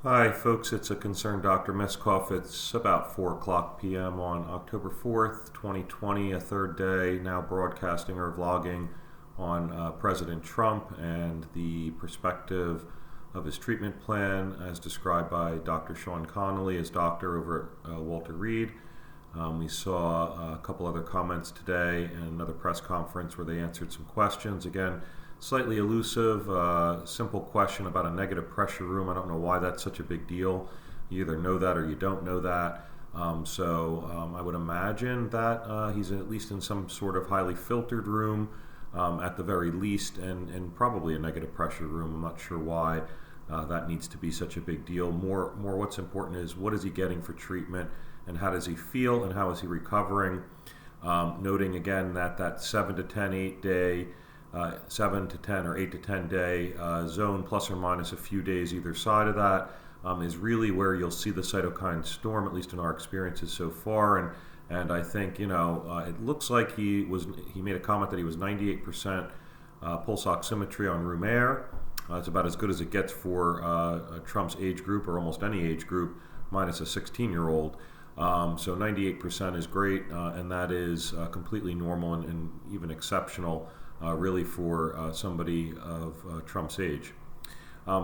Hi, folks. It's a concerned Dr. Miskoff. It's about 4 o'clock p.m. on October 4th, 2020, a third day now broadcasting or vlogging on President Trump and the perspective of his treatment plan as described by Dr. Sean Conley, his doctor over at Walter Reed. We saw a couple other comments today and another press conference where they answered some questions. Again, slightly elusive, simple question about a negative pressure room. I don't know why that's such a big deal. You either know that or you don't know that. So I would imagine that he's at least in some sort of highly filtered room at the very least, and probably a negative pressure room. I'm not sure why that needs to be such a big deal. More what's important is what is he getting for treatment and how does he feel and how is he recovering. Noting again that 7 to 10, 8 day 7 to 10 or 8 to 10 day zone, plus or minus a few days either side of that, is really where you'll see the cytokine storm, at least in our experiences so far. And I think it looks like he made a comment that he was 98% pulse oximetry on room air. It's about as good as it gets for Trump's age group, or almost any age group, minus a 16-year-old. So 98% is great, and that is completely normal and even exceptional. Really for somebody of Trump's age.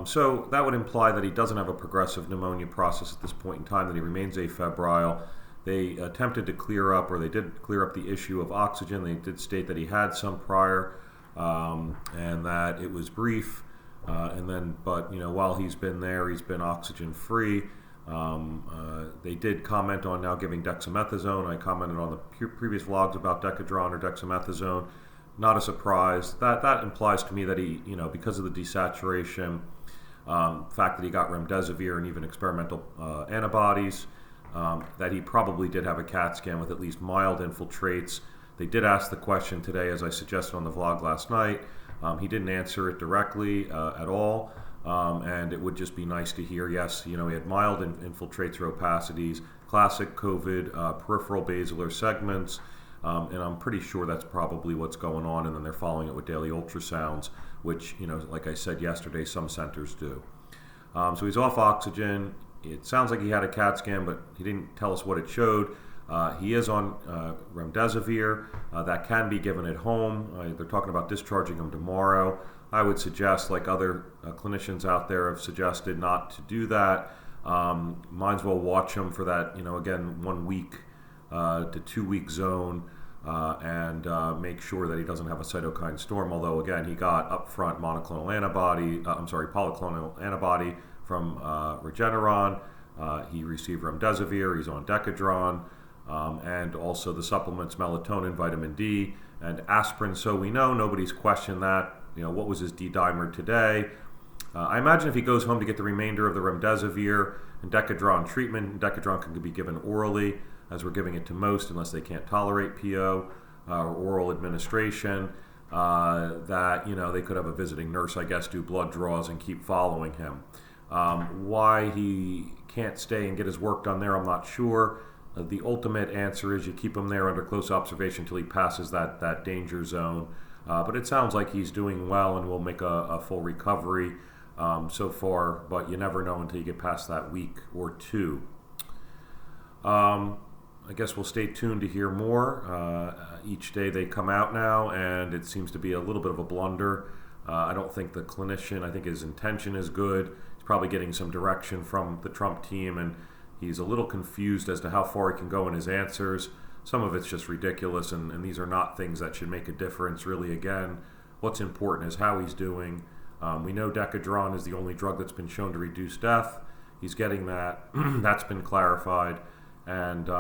So that would imply that he doesn't have a progressive pneumonia process at this point in time, that he remains afebrile. They attempted to clear up, or they did clear up the issue of oxygen. They did state that he had some prior, and that it was brief. But while he's been there, he's been oxygen free. They did comment on now giving dexamethasone. I commented on the previous vlogs about Decadron or dexamethasone. Not a surprise. That implies to me that he, because of the desaturation, fact that he got remdesivir and even experimental antibodies, that he probably did have a CAT scan with at least mild infiltrates. They did ask the question today, as I suggested on the vlog last night. He didn't answer it directly at all, and it would just be nice to hear, yes, he had mild infiltrates or opacities, classic COVID peripheral basilar segments. And I'm pretty sure that's probably what's going on, and then they're following it with daily ultrasounds, which, like I said yesterday, some centers do. So he's off oxygen. It sounds like he had a CAT scan, but he didn't tell us what it showed. He is on remdesivir. That can be given at home. They're talking about discharging him tomorrow. I would suggest, like other clinicians out there have suggested, not to do that. Might as well watch him for that, again, 1 week to 2 week zone, and make sure that he doesn't have a cytokine storm. Although again, he got upfront polyclonal antibody from Regeneron. He received remdesivir. He's on Decadron, and also the supplements melatonin, vitamin D, and aspirin. So we know nobody's questioned that. What was his D-dimer today? I imagine if he goes home to get the remainder of the remdesivir and Decadron treatment, Decadron can be given orally, as we're giving it to most, unless they can't tolerate PO or oral administration, that they could have a visiting nurse, I guess, do blood draws and keep following him. Why he can't stay and get his work done there, I'm not sure. The ultimate answer is you keep him there under close observation until he passes that danger zone. But it sounds like he's doing well and will make a full recovery so far, but you never know until you get past that week or two. I guess we'll stay tuned to hear more. Each day they come out now, and it seems to be a little bit of a blunder. I don't think the clinician, I think his intention is good. He's probably getting some direction from the Trump team, and he's a little confused as to how far he can go in his answers. Some of it's just ridiculous, and these are not things that should make a difference, really. Again, what's important is how he's doing. We know Decadron is the only drug that's been shown to reduce death. He's getting that. That's been clarified. And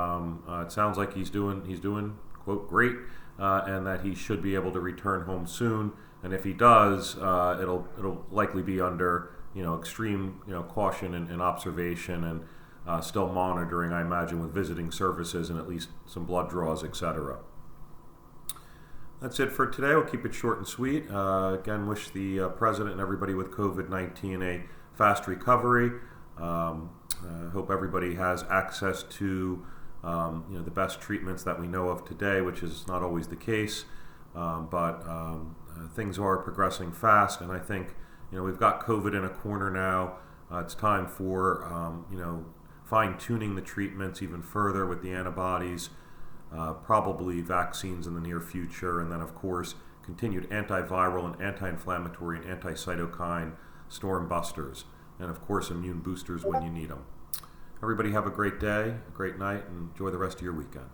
it sounds like he's doing quote great, and that he should be able to return home soon. And if he does, it'll likely be under extreme caution and observation, and still monitoring, I imagine, with visiting services and at least some blood draws, etc. That's it for today. We'll keep it short and sweet. Again, wish the president and everybody with COVID-19 a fast recovery. Hope everybody has access to the best treatments that we know of today, which is not always the case, but things are progressing fast, and I think we've got COVID in a corner now. It's time for fine-tuning the treatments even further with the antibodies, probably vaccines in the near future, and then of course continued antiviral and anti-inflammatory and anti-cytokine storm busters, and of course immune boosters when you need them. Everybody have a great day, a great night, and enjoy the rest of your weekend.